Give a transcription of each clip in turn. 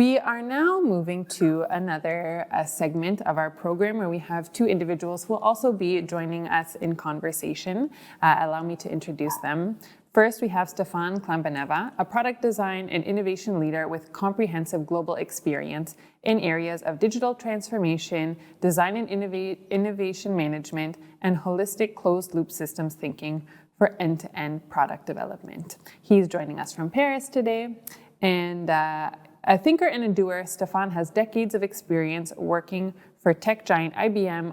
We are now moving to another segment of our program where we have two individuals who will also be joining us in conversation. Allow me to introduce them. First, we have Stephan Clambaneva, a product design and innovation leader with comprehensive global experience in areas of digital transformation, design and innovation management, and holistic closed-loop systems thinking for end-to-end product development. He's joining us from Paris today, and a thinker and a doer, Stephan has decades of experience working for tech giant IBM,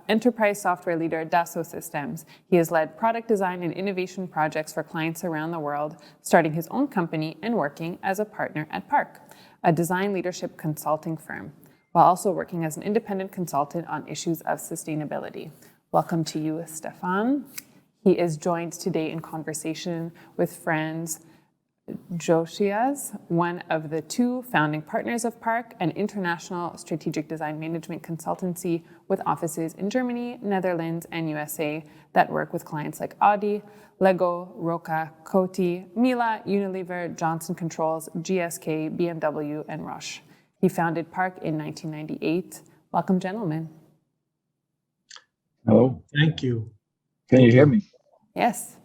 enterprise software leader Dassault Systems. He has led product design and innovation projects for clients around the world, starting his own company and working as a partner at Park, a design leadership consulting firm, while also working as an independent consultant on issues of sustainability. Welcome to you, Stephan. He is joined today in conversation with Frans, Joziasse, one of the two founding partners of Park, an international strategic design management consultancy with offices in Germany, Netherlands, and USA that work with clients like Audi, Lego, Roca, Coty, Miele, Unilever, Johnson Controls, GSK, BMW, and Roche. He founded Park in 1998. Welcome, gentlemen. Hello. Thank you. Can you hear me? Yes.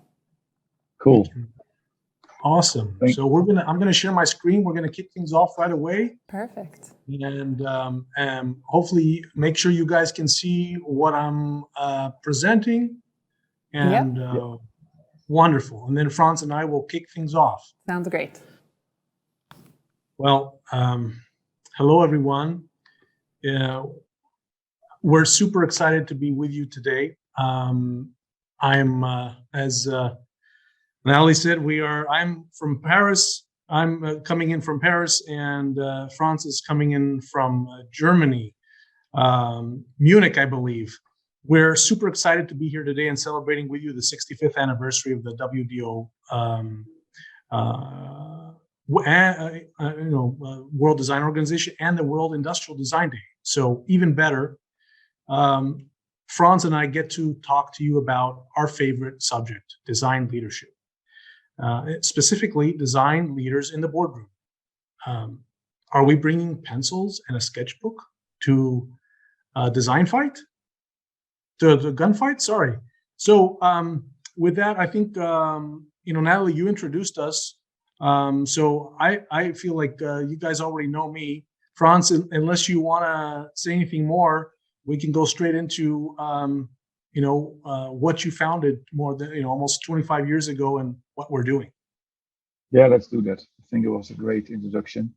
Cool. Awesome. So I'm gonna share my screen. We're gonna kick things off right away. Perfect. And hopefully make sure you guys can see what I'm presenting. And wonderful. And then Frans and I will kick things off. Sounds great. Well, hello everyone. We're super excited to be with you today. I'm as Natalie said, I'm from Paris. I'm coming in from Paris, and Frans is coming in from Germany, Munich, I believe. We're super excited to be here today and celebrating with you the 65th anniversary of the WDO World Design Organization and the World Industrial Design Day. So even better, Frans and I get to talk to you about our favorite subject, design leadership. Specifically, design leaders in the boardroom. Are we bringing pencils and a sketchbook to a design fight? To the gunfight? Sorry. So with that, I think, Natalie, you introduced us. So I feel like you guys already know me. Frans, unless you want to say anything more, we can go straight into what you founded more than almost 25 years ago and what we're doing. Yeah, let's do that. I think it was a great introduction.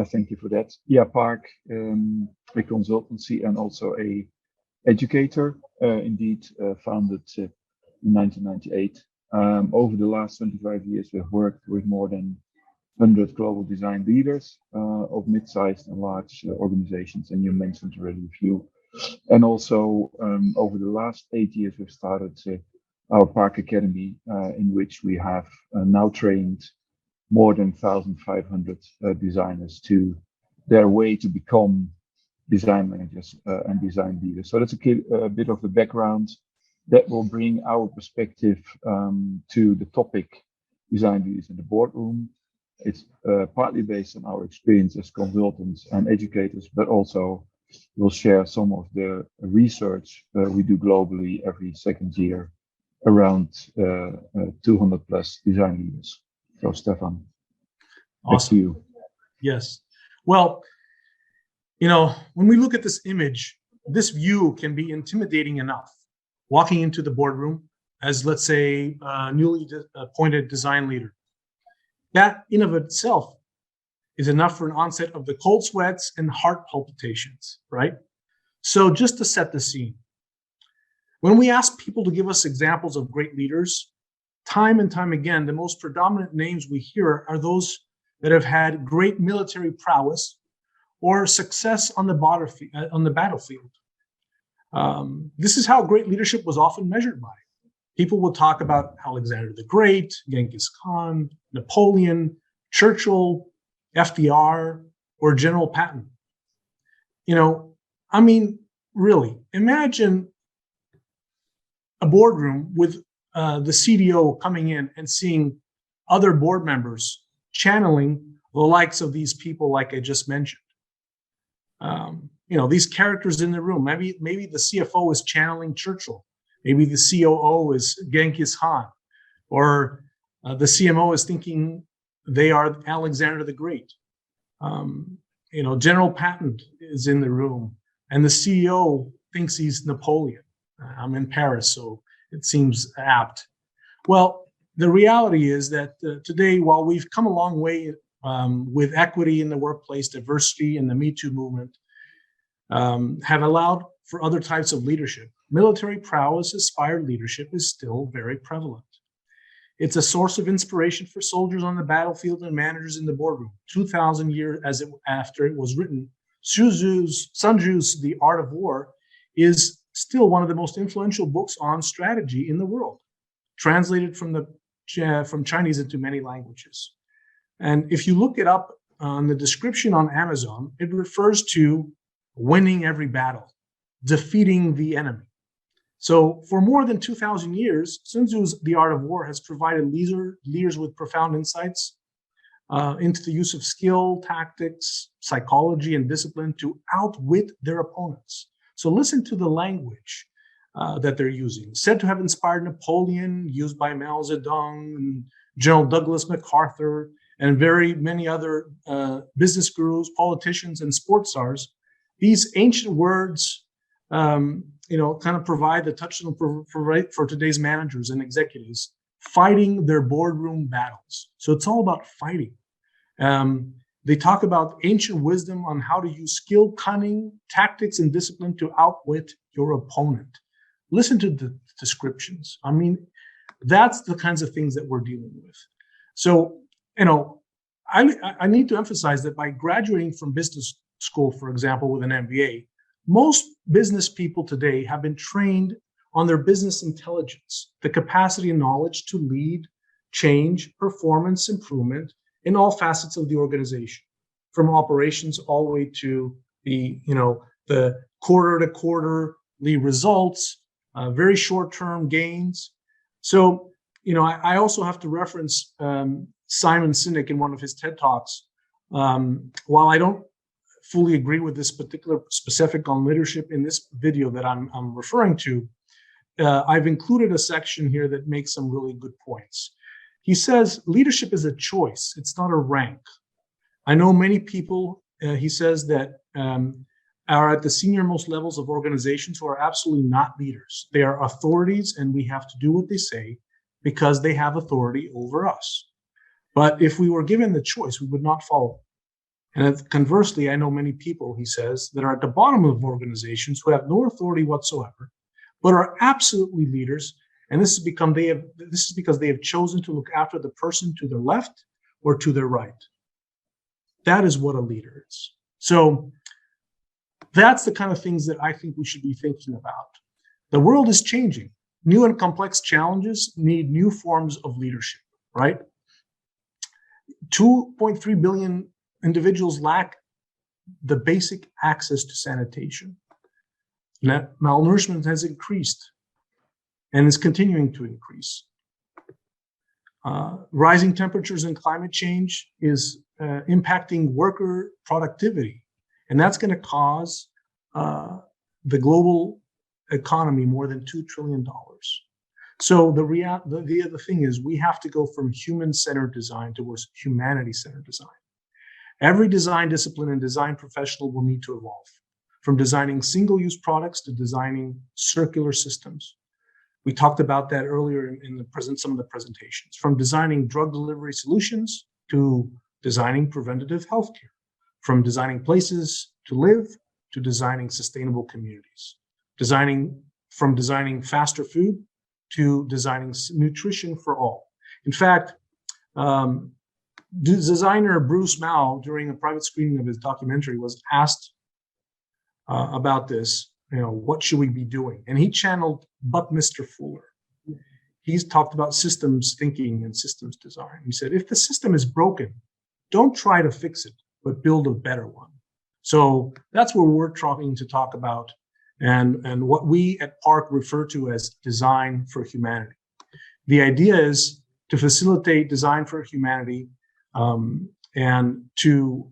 Thank you for that. Yeah, Park, a consultancy and also a educator, indeed founded in 1998. Over the last 25 years, we've worked with more than 100 global design leaders of mid-sized and large organizations, and you mentioned already a few. And also, over the last 8 years, we've started our Park Academy, in which we have now trained more than 1,500 designers to their way to become design managers and design leaders. So that's a bit of the background that will bring our perspective to the topic design leaders in the boardroom. It's partly based on our experience as consultants and educators, but also we'll share some of the research we do globally every second year around 200 plus design leaders. So Stephan, awesome. Back to you. Yes. Well, when we look at this image, this view can be intimidating enough. Walking into the boardroom as, let's say, a newly appointed design leader. That in of itself is enough for an onset of the cold sweats and heart palpitations, right? So just to set the scene, when we ask people to give us examples of great leaders, time and time again, the most predominant names we hear are those that have had great military prowess or success on the battlefield. This is how great leadership was often measured by. People will talk about Alexander the Great, Genghis Khan, Napoleon, Churchill, FDR, or General Patton. Really, imagine a boardroom with the CDO coming in and seeing other board members channeling the likes of these people, like I just mentioned. These characters in the room. Maybe the CFO is channeling Churchill. Maybe the COO is Genghis Khan, or the CMO is thinking they are Alexander the Great. General Patton is in the room, and the CEO thinks he's Napoleon. I'm in Paris, so it seems apt. Well, the reality is that today, while we've come a long way with equity in the workplace, diversity, and the Me Too movement, have allowed for other types of leadership, military prowess-inspired leadership is still very prevalent. It's a source of inspiration for soldiers on the battlefield and managers in the boardroom. 2,000 years after it was written, Sun Tzu's The Art of War is still one of the most influential books on strategy in the world, translated from Chinese into many languages. And if you look it up on the description on Amazon, it refers to winning every battle, defeating the enemy. So for more than 2,000 years, Sun Tzu's The Art of War has provided leaders with profound insights into the use of skill, tactics, psychology, and discipline to outwit their opponents. So listen to the language that they're using. Said to have inspired Napoleon, used by Mao Zedong and General Douglas MacArthur, and very many other business gurus, politicians, and sports stars. These ancient words kind of provide the touchstone for today's managers and executives fighting their boardroom battles. So it's all about fighting. They talk about ancient wisdom on how to use skill, cunning, tactics, and discipline to outwit your opponent. Listen to the descriptions. I mean, that's the kinds of things that we're dealing with. So, I need to emphasize that by graduating from business school, for example, with an MBA, most business people today have been trained on their business intelligence, the capacity and knowledge to lead, change, performance improvement in all facets of the organization, from operations all the way to the quarter to quarterly results, very short-term gains. So, I also have to reference Simon Sinek in one of his TED Talks. While I don't fully agree with this particular specific on leadership in this video that I'm referring to, I've included a section here that makes some really good points. He says, leadership is a choice. It's not a rank. I know many people, he says, that are at the senior-most levels of organizations who are absolutely not leaders. They are authorities, and we have to do what they say because they have authority over us. But if we were given the choice, we would not follow. And conversely, I know many people, he says, that are at the bottom of organizations who have no authority whatsoever, but are absolutely leaders. And this is because they have chosen to look after the person to their left or to their right. That is what a leader is. So that's the kind of things that I think we should be thinking about. The world is changing. New and complex challenges need new forms of leadership, right? 2.3 billion individuals lack the basic access to sanitation. Malnourishment has increased and is continuing to increase. Rising temperatures and climate change is impacting worker productivity, and that's going to cause the global economy more than $2 trillion. So the other thing is we have to go from human-centered design towards humanity-centered design. Every design discipline and design professional will need to evolve, from designing single-use products to designing circular systems. We talked about that earlier in some of the presentations, from designing drug delivery solutions to designing preventative healthcare, from designing places to live to designing sustainable communities, from designing faster food to designing nutrition for all. In fact, designer Bruce Mao, during a private screening of his documentary, was asked about this, what should we be doing? And he channeled Buckminster Fuller. He's talked about systems thinking and systems design. He said, if the system is broken, don't try to fix it, but build a better one. So that's what we're trying to talk about, and what we at Park refer to as design for humanity. The idea is to facilitate design for humanity And to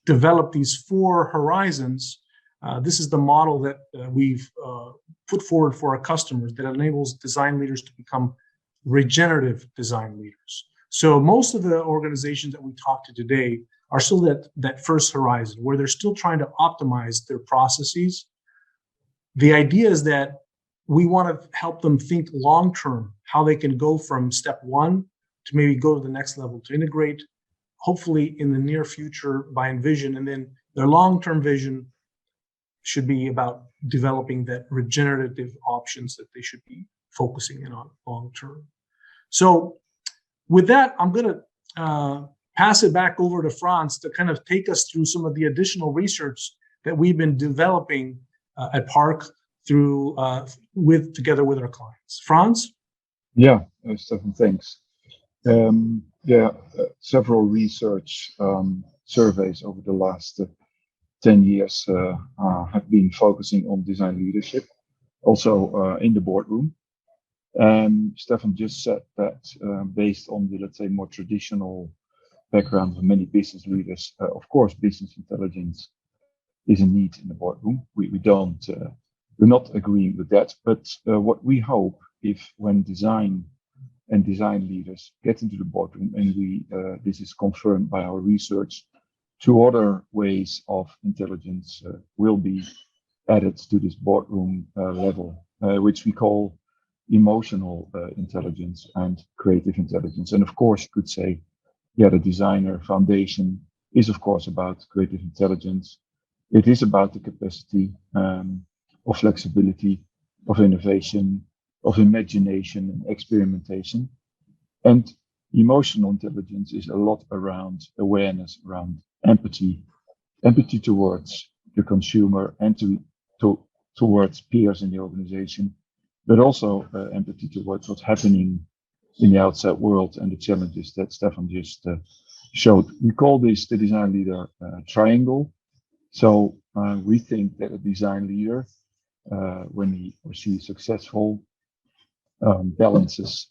develop these 4 horizons, this is the model that we've put forward for our customers that enables design leaders to become regenerative design leaders. So most of the organizations that we talk to today are still that first horizon where they're still trying to optimize their processes. The idea is that we want to help them think long-term, how they can go from step 1 to maybe go to the next level, to integrate, hopefully in the near future by Envision. And then their long-term vision should be about developing that regenerative options that they should be focusing in on long-term. So with that, I'm going to pass it back over to Frans to kind of take us through some of the additional research that we've been developing at Park through together with our clients. Frans? Yeah, Stephan, thanks. Several research surveys over the last 10 years have been focusing on design leadership, also in the boardroom. Stephan just said that based on the, let's say, more traditional background of many business leaders, of course, business intelligence is a need in the boardroom. We're not agreeing with that, but what we hope, if when design and design leaders get into the boardroom, and this is confirmed by our research, 2 other ways of intelligence will be added to this boardroom level, which we call emotional intelligence and creative intelligence. And of course, you could say, the designer foundation is, of course, about creative intelligence. It is about the capacity of flexibility, of innovation, of imagination and experimentation. And emotional intelligence is a lot around awareness, around empathy towards the consumer and towards peers in the organization, but also empathy towards what's happening in the outside world and the challenges that Stephan just showed. We call this the design leader triangle. So we think that a design leader, when he or she is successful, balances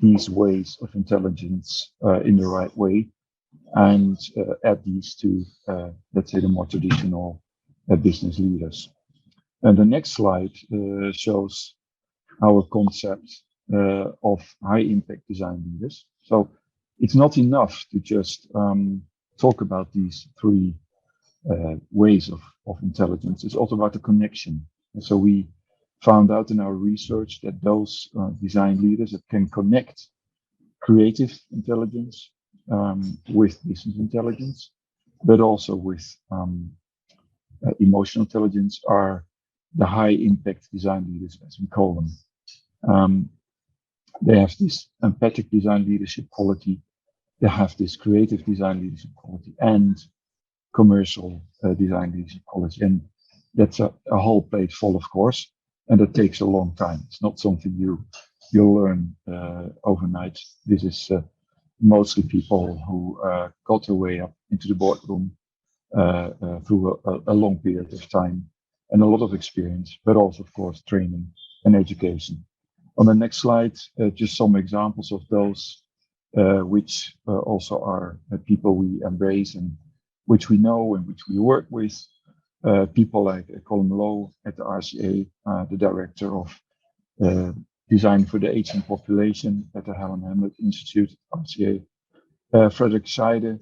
these ways of intelligence in the right way, and add these to, let's say, the more traditional business leaders. And the next slide shows our concept of high impact design leaders. So it's not enough to just talk about these 3 ways of intelligence. It's also about the connection. And so we found out in our research that those design leaders that can connect creative intelligence with business intelligence, but also with emotional intelligence, are the high impact design leaders, as we call them. They have this empathic design leadership quality, they have this creative design leadership quality, and commercial design leadership quality. And that's a whole plate full, of course, and it takes a long time. It's not something you'll learn overnight. This is mostly people who got their way up into the boardroom through a long period of time and a lot of experience, but also, of course, training and education. On the next slide, just some examples of those which also are people we embrace and which we know and which we work with. People like Colin Lowe at the RCA, the director of Design for the Aging Population at the Helen Hamlet Institute, RCA. Frederick Scheide,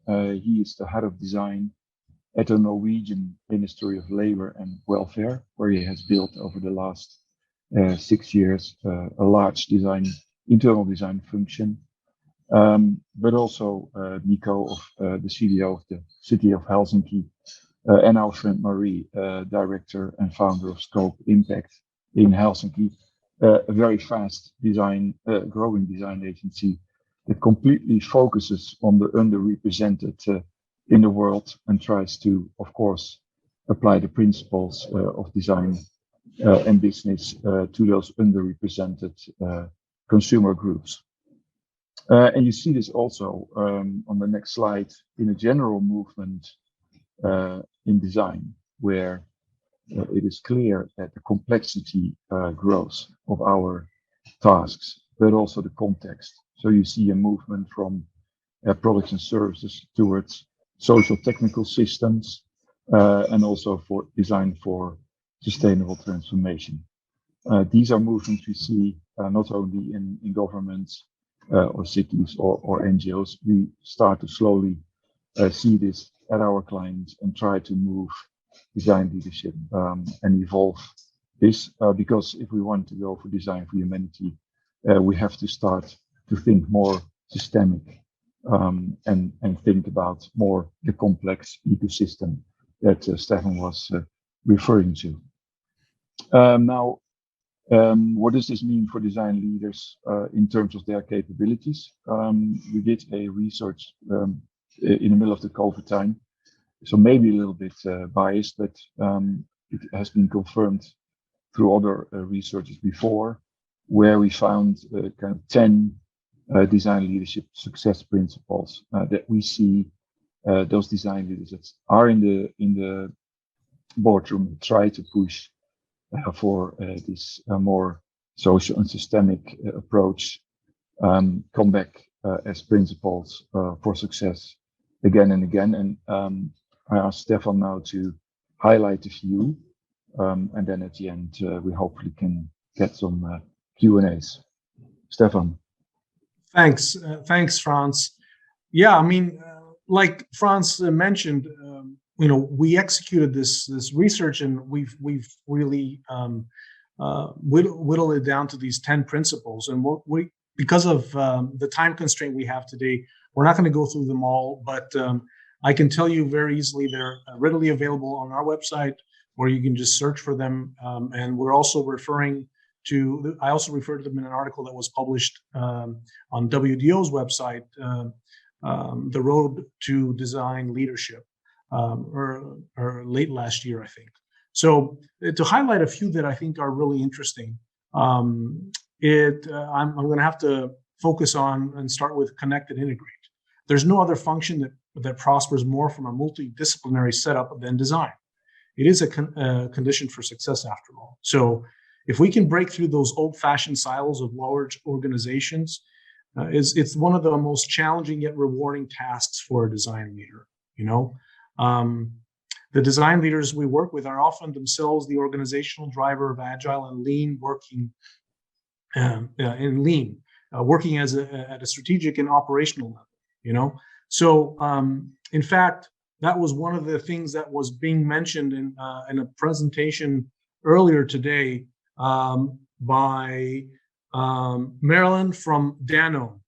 he is the head of design at the Norwegian Ministry of Labor and Welfare, where he has built over the last 6 years a large internal design function. But also Nico, the CDO of the city of Helsinki, and our friend Marie, director and founder of Scope Impact in Helsinki, a very fast growing design agency that completely focuses on the underrepresented in the world and tries to, of course, apply the principles of design and business to those underrepresented consumer groups. And you see this also on the next slide in a general movement in design, where it is clear that the complexity grows of our tasks, but also the context. So you see a movement from products and services towards social technical systems, and also for design for sustainable transformation. These are movements we see not only in governments or cities or NGOs. We start to slowly see this at our clients and try to move design leadership and evolve this, because if we want to go for design for humanity, we have to start to think more systemic, and think about more the complex ecosystem that Stephan was referring to. Now, what does this mean for design leaders in terms of their capabilities? We did a research in the middle of the COVID time, so maybe a little bit biased, but it has been confirmed through other researches before, where we found kind of 10 design leadership success principles that we see those design leaders that are in the boardroom try to push for this more social and systemic approach, come back as principles for success again and again. And I asked Stephan now to highlight a few, and then at the end we hopefully can get some Q&As. Stephan. Thanks, Frans. Yeah, I mean, like Frans mentioned, we executed this research, and we've really whittled it down to these 10 principles. And because of the time constraint we have today, we're not going to go through them all, but I can tell you very easily they're readily available on our website, where you can just search for them. And we're also I also referred to them in an article that was published on WDO's website, The Road to Design Leadership, or late last year, I think. So to highlight a few that I think are really interesting, I'm going to have to focus on and start with connect and integrate. There's no other function that prospers more from a multidisciplinary setup than design. It is a condition for success, after all. So if we can break through those old-fashioned silos of large organizations, it's one of the most challenging yet rewarding tasks for a design leader. The design leaders we work with are often themselves the organizational driver of agile and lean working, working at a strategic and operational level. So in fact, that was one of the things that was being mentioned in a presentation earlier today by Marilyn from Danone,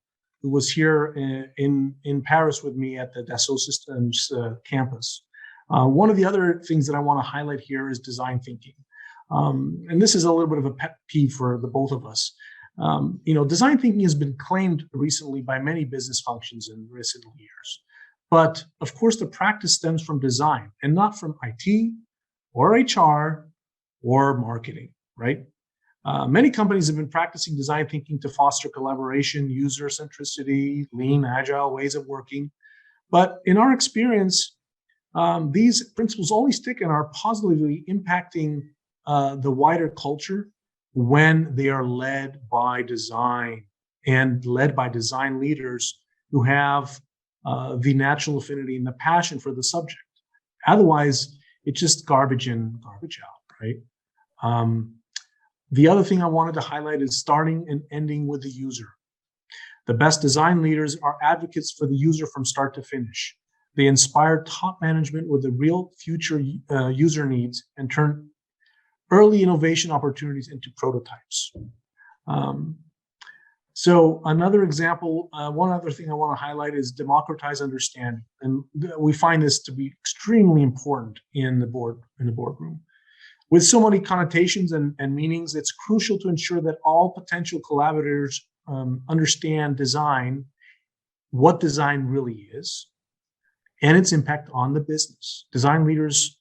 who was here in Paris with me at the Dassault Systems campus. One of the other things that I want to highlight here is design thinking. And this is a little bit of a pet peeve for the both of us. Design thinking has been claimed recently by many business functions in recent years. But of course, the practice stems from design and not from IT or HR or marketing, right? Many companies have been practicing design thinking to foster collaboration, user centricity, lean, agile ways of working. But in our experience, these principles only stick and are positively impacting the wider culture when they are led by design and led by design leaders who have the natural affinity and the passion for the subject. Otherwise, it's just garbage in, garbage out, right? The other thing I wanted to highlight is starting and ending with the user. The best design leaders are advocates for the user from start to finish. They inspire top management with the real future user needs and turn early innovation opportunities into prototypes. So another example, one other thing I want to highlight is democratize understanding. And we find this to be extremely important in the boardroom. With so many connotations and meanings, it's crucial to ensure that all potential collaborators understand design, what design really is, and its impact on the business. Design leaders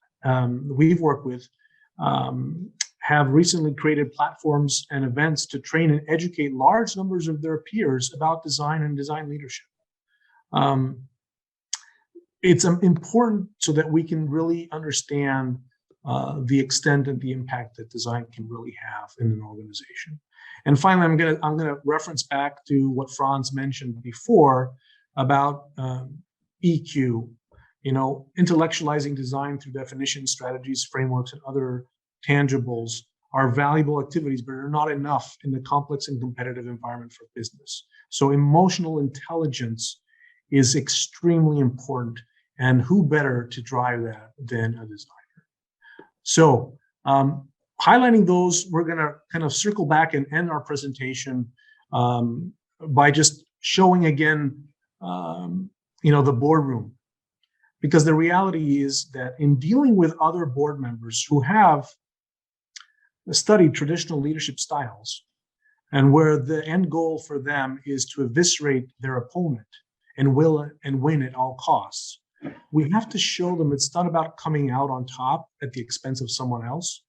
we've worked with have recently created platforms and events to train and educate large numbers of their peers about design and design leadership. It's important so that we can really understand the extent and the impact that design can really have in an organization. And finally, I'm gonna reference back to what Frans mentioned before, about EQ, intellectualizing design through definitions, strategies, frameworks, and other tangibles are valuable activities, but are not enough in the complex and competitive environment for business. So emotional intelligence is extremely important, and who better to drive that than a designer? So highlighting those, we're going to kind of circle back and end our presentation by just showing again, the boardroom. Because the reality is that in dealing with other board members who have studied traditional leadership styles, and where the end goal for them is to eviscerate their opponent and win at all costs, we have to show them it's not about coming out on top at the expense of someone else,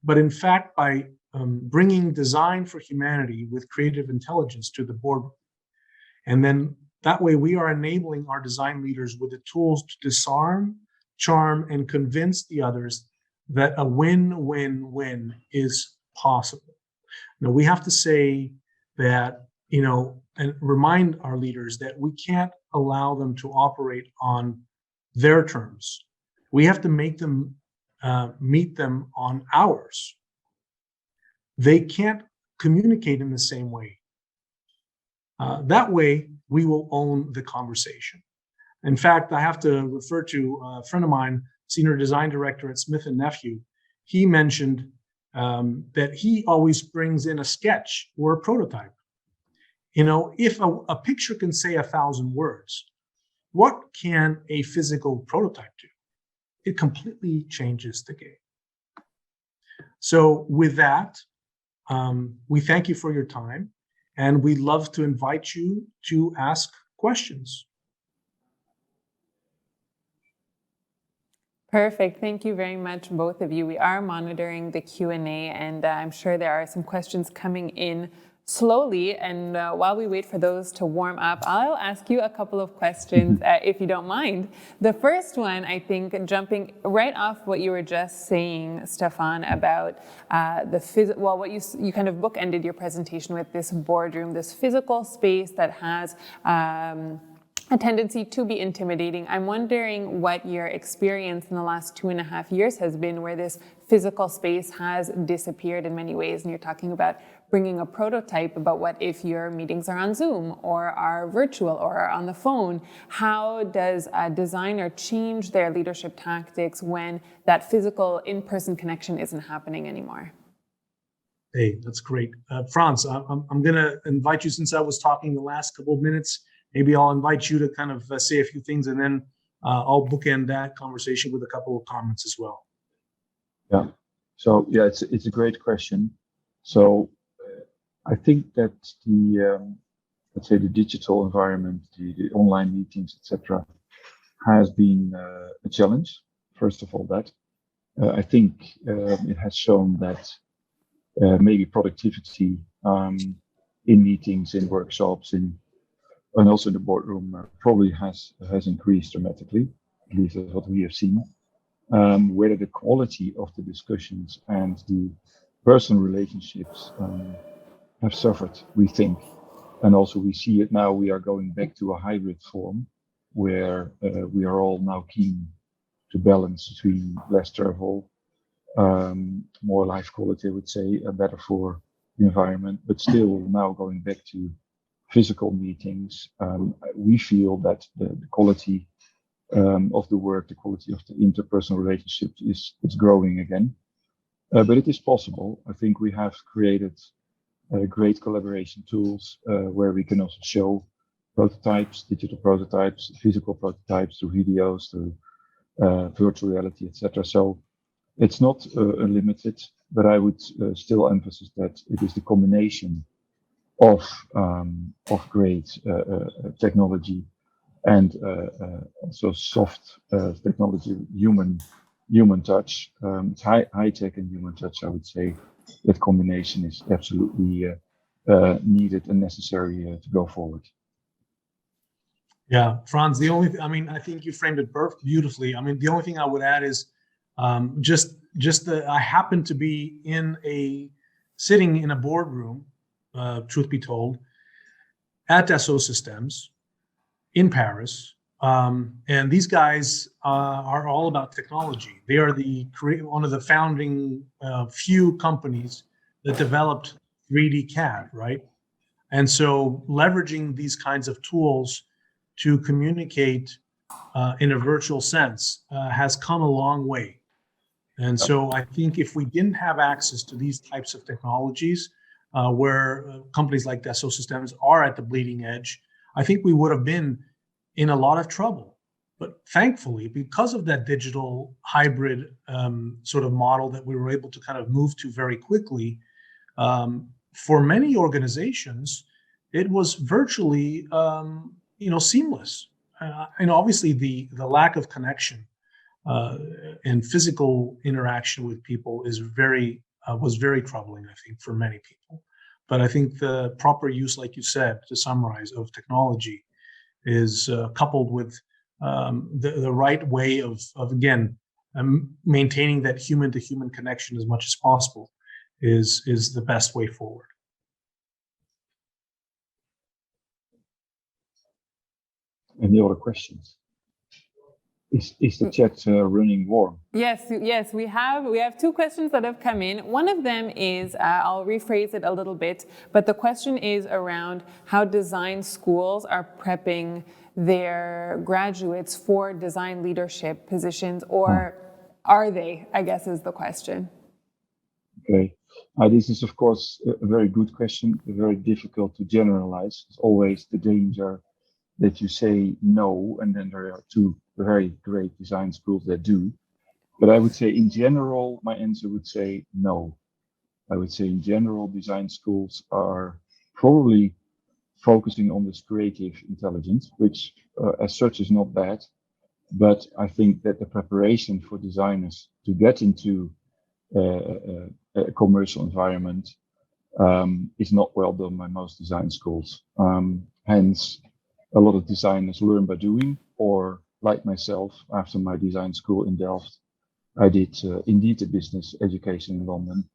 but in fact by bringing design for humanity with creative intelligence to the boardroom. And then that way we are enabling our design leaders with the tools to disarm, charm, and convince the others that a win-win-win is possible. Now we have to say that, and remind our leaders that we can't allow them to operate on their terms. We have to make them meet them on ours. They can't communicate in the same way. That way, we will own the conversation. In fact, I have to refer to a friend of mine, senior design director at Smith & Nephew. He mentioned that he always brings in a sketch or a prototype. If a picture can say 1,000 words, what can a physical prototype do? It completely changes the game. So with that, we thank you for your time, and we'd love to invite you to ask questions. Perfect. Thank you very much, both of you. We are monitoring the Q&A, and I'm sure there are some questions coming in slowly. And while we wait for those to warm up, I'll ask you a couple of questions, if you don't mind. The first one, I think, jumping right off what you were just saying, Stephan, about what you kind of bookended your presentation with, this boardroom, this physical space that has a tendency to be intimidating. I'm wondering what your experience in the last 2.5 years has been, where this physical space has disappeared in many ways. And you're talking about bringing a prototype about what if your meetings are on Zoom or are virtual or are on the phone. How does a designer change their leadership tactics when that physical in-person connection isn't happening anymore? Hey, that's great. Frans, I'm going to invite you, since I was talking the last couple of minutes, maybe I'll invite you to kind of say a few things, and then I'll bookend that conversation with a couple of comments as well. Yeah. So yeah, it's a great question. So I think that let's say the digital environment, the online meetings, etc., has been a challenge. First of all, that I think it has shown that maybe productivity in meetings, in workshops, and also in the boardroom probably has increased dramatically. At least that's what we have seen. Whether the quality of the discussions and the personal relationships have suffered, we think. And also we see it now, we are going back to a hybrid form where we are all now keen to balance between less travel, more life quality, I would say, better for the environment, but still now going back to physical meetings. We feel that the quality of the work, the quality of the interpersonal relationships is growing again. But it is possible. I think we have created great collaboration tools where we can also show prototypes, digital prototypes, physical prototypes through videos, through virtual reality, etc. So it's not unlimited, but I would still emphasize that it is the combination of great technology and also soft technology, human touch. It's high tech and human touch, I would say. That combination is absolutely needed and necessary to go forward. Yeah, Frans, I think you framed it beautifully. I mean, the only thing I would add is I happen to be sitting in a boardroom, truth be told, at Dassault Systems, in Paris. And these guys are all about technology. They are one of the founding few companies that developed 3D CAD, right? And so leveraging these kinds of tools to communicate in a virtual sense has come a long way. And so I think if we didn't have access to these types of technologies, where companies like Dassault Systems are at the bleeding edge, I think we would have been in a lot of trouble. But thankfully, because of that digital hybrid sort of model that we were able to kind of move to very quickly, for many organizations, it was virtually, seamless. And obviously, the lack of connection and physical interaction with people was very troubling, I think, for many people. But I think the proper use, like you said, to summarize, of technology is coupled with the right way of again maintaining that human to human connection as much as possible is the best way forward. Any other questions? Is the chat running warm? Yes, we have two questions that have come in. One of them is, I'll rephrase it a little bit, but the question is around how design schools are prepping their graduates for design leadership positions, or are they, I guess is the question. Okay, this is of course a very good question, very difficult to generalize. It's always the danger that you say no, and then there are two very great design schools that do. But I would say in general, my answer would say no. I would say in general, design schools are probably focusing on this creative intelligence, which as such is not bad. But I think that the preparation for designers to get into a commercial environment is not well done by most design schools. Hence, a lot of designers learn by doing, or like myself, after my design school in Delft, I did indeed a business education in London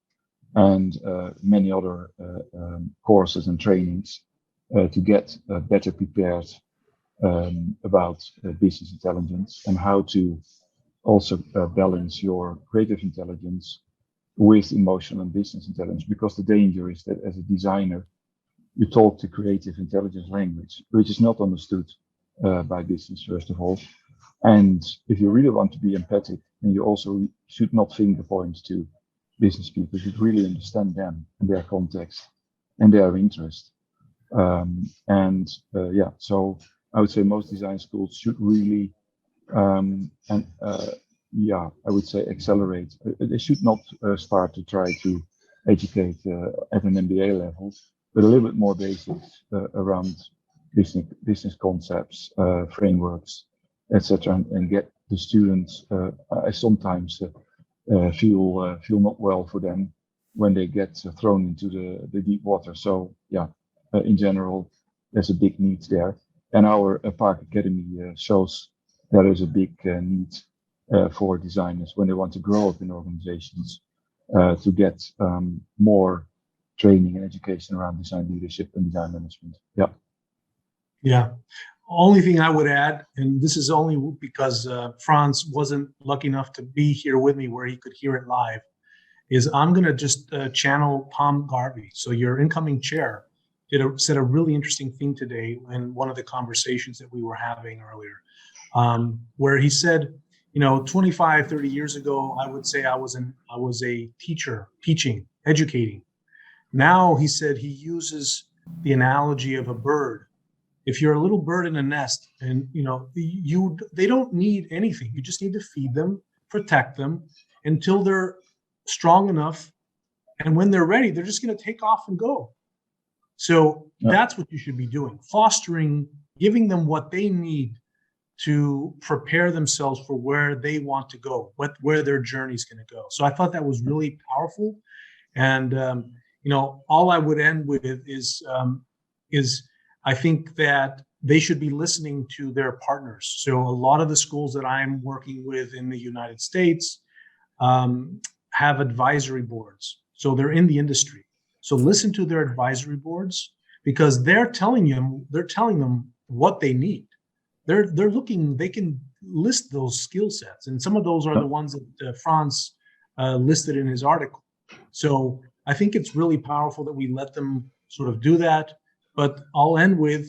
and many other courses and trainings to get better prepared about business intelligence and how to also balance your creative intelligence with emotional and business intelligence. Because the danger is that as a designer, you talk to creative intelligence language, which is not understood by business, first of all. And if you really want to be empathic, then you also should not finger point to business people. You should really understand them and their context and their interest. So I would say most design schools should really, I would say accelerate. They should not start to try to educate at an MBA level, but a little bit more basics around business concepts, frameworks, etc., and get the students. I sometimes feel not well for them when they get thrown into the deep water. So in general, there's a big need there, and our Park Academy shows there is a big need for designers when they want to grow up in organizations to get more training and education around design leadership and design management. Yeah. Only thing I would add, and this is only because Frans wasn't lucky enough to be here with me where he could hear it live, is I'm going to just channel Tom Garvey. So your incoming chair said a really interesting thing today in one of the conversations that we were having earlier, where he said, 25, 30 years ago, I would say I was a teacher, teaching, educating. Now, he said he uses the analogy of a bird. If you're a little bird in a nest and, they don't need anything. You just need to feed them, protect them until they're strong enough. And when they're ready, they're just going to take off and go. So that's what you should be doing, fostering, giving them what they need to prepare themselves for where they want to go, where their journey is going to go. So I thought that was really powerful. And, all I would end with is I think that they should be listening to their partners. So a lot of the schools that I'm working with in the United States have advisory boards. So they're in the industry. So listen to their advisory boards because they're telling them what they need. they're looking. They can list those skill sets, and some of those are the ones that Frans listed in his article. So I think it's really powerful that we let them sort of do that. But I'll end with,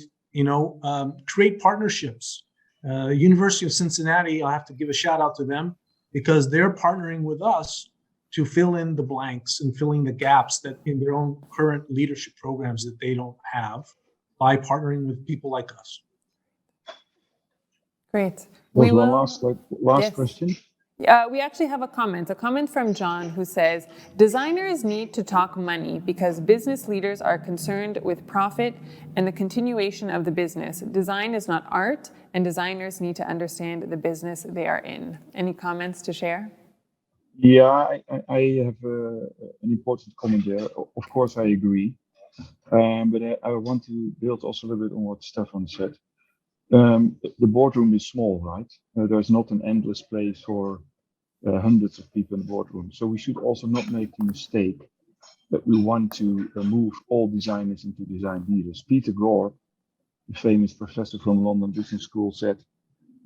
create partnerships. University of Cincinnati, I'll have to give a shout out to them because they're partnering with us to fill in the blanks and filling the gaps that in their own current leadership programs that they don't have by partnering with people like us. Great. Was one last Yes. question? We actually have a comment from John who says, designers need to talk money because business leaders are concerned with profit and the continuation of the business. Design is not art, and designers need to understand the business they are in. Any comments to share? Yeah, I have an important comment there. Of course, I agree. But I want to build also a little bit on what Stephan said. The boardroom is small, right? There's not an endless place for hundreds of people in the boardroom. So we should also not make the mistake that we want to move all designers into design leaders. Peter Gore, the famous professor from London Business School, said,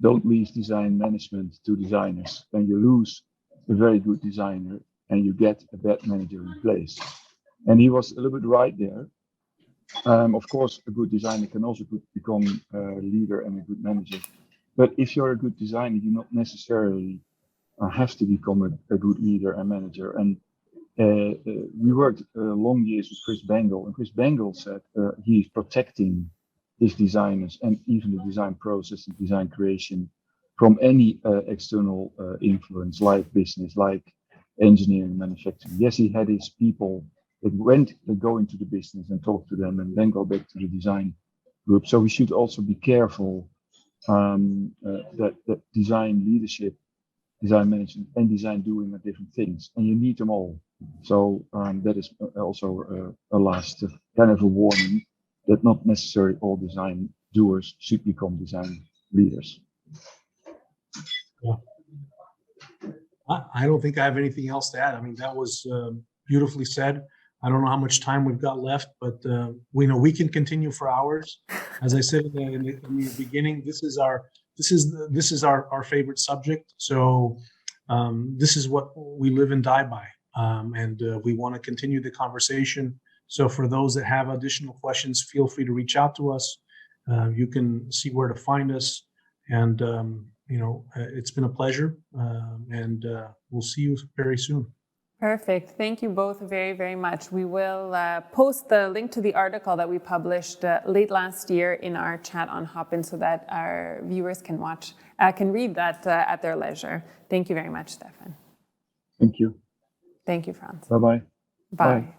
don't leave design management to designers. Then you lose a very good designer and you get a bad manager in place. And he was a little bit right there. Of course, a good designer can also become a leader and a good manager. But if you're a good designer, you not necessarily have to become a good leader and manager. And we worked long years with Chris Bangle, and Chris Bangle said he's protecting his designers and even the design process and design creation from any external influence like business, like engineering, manufacturing. Yes, he had his people that go into the business and talk to them and then go back to the design group. So we should also be careful that design leadership, design management, and design doing are different things, and you need them all. So that is also a last kind of a warning that not necessarily all design doers should become design leaders. Yeah. I don't think I have anything else to add. I mean, that was beautifully said. I don't know how much time we've got left, but we know we can continue for hours. As I said in the beginning, this is our favorite subject. So this is what we live and die by, and we want to continue the conversation. So for those that have additional questions, feel free to reach out to us. You can see where to find us, and it's been a pleasure, and we'll see you very soon. Perfect. Thank you both very, very much. We will post the link to the article that we published late last year in our chat on Hopin so that our viewers can read that at their leisure. Thank you very much, Stephan. Thank you. Thank you, Frans. Bye-bye. Bye.